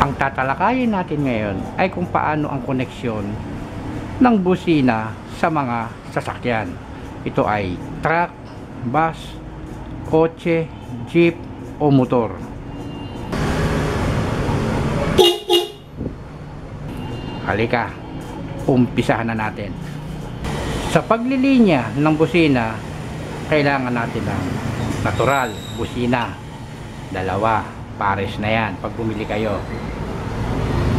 Ang tatalakayin natin ngayon ay kung paano ang koneksyon ng busina sa mga sasakyan. Ito ay truck, bus, kotse, jeep o motor. Halika, umpisahan na natin. Sa paglilinya ng busina, kailangan natin ng natural busina. Dalawa, pares na yan pag bumili kayo.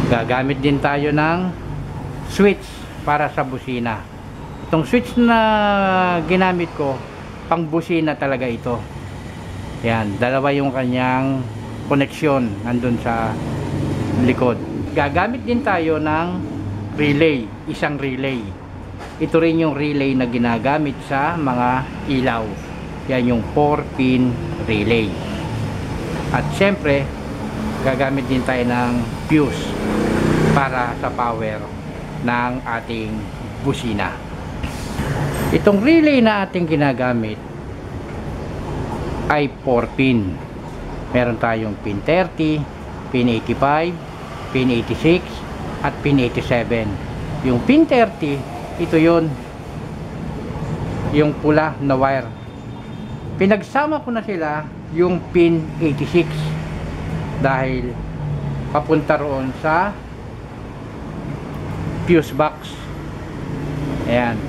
Gagamit din tayo ng switch para sa busina. Itong switch na ginamit ko, pang busina talaga ito. Yan, dalawa yung kanyang koneksyon nandun sa likod. Gagamit din tayo ng relay, isang relay. Ito rin yung relay na ginagamit sa mga ilaw. Yan yung 4-pin relay. At syempre, gagamit din tayo ng fuse para sa power ng ating busina. Itong relay na ating ginagamit ay 4-pin. Meron tayong pin 30, pin 85, pin 86 at pin 87. Yung pin 30, ito yun, yung pula na wire. Pinagsama ko na sila yung pin 86 dahil papunta roon sa fuse box. Ayan.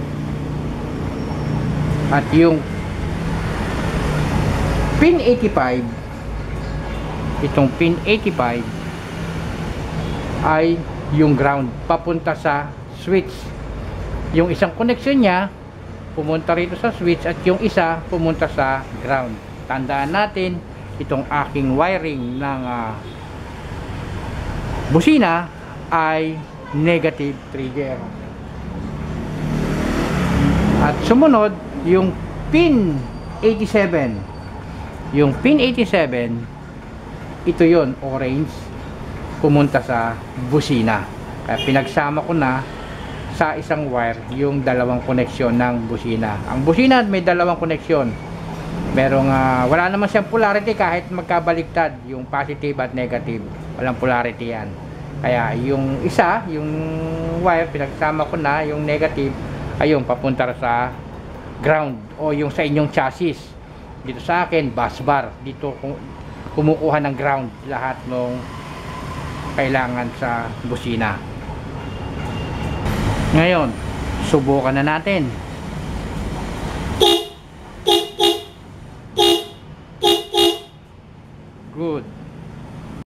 At yung pin 85, itong pin 85 ay yung ground papunta sa switch. Yung isang connection niya pumunta rito sa switch at yung isa pumunta sa ground. Tandaan natin, itong aking wiring ng busina ay negative trigger. At sumunod yung pin 87. Yung pin 87, ito yon, orange, pumunta sa busina. Kaya pinagsama ko na sa isang wire yung dalawang koneksyon ng busina. Ang busina may dalawang koneksyon. Merong wala naman siyang polarity kahit magkabaliktad, yung positive at negative. Walang polarity yan. Kaya yung isa, yung wire, pinagsama ko na yung negative, ayun, papunta sa ground o yung sa inyong chassis. Dito sa akin, bus bar. Dito kumukuha ng ground lahat ng kailangan sa busina. Ngayon, subukan na natin.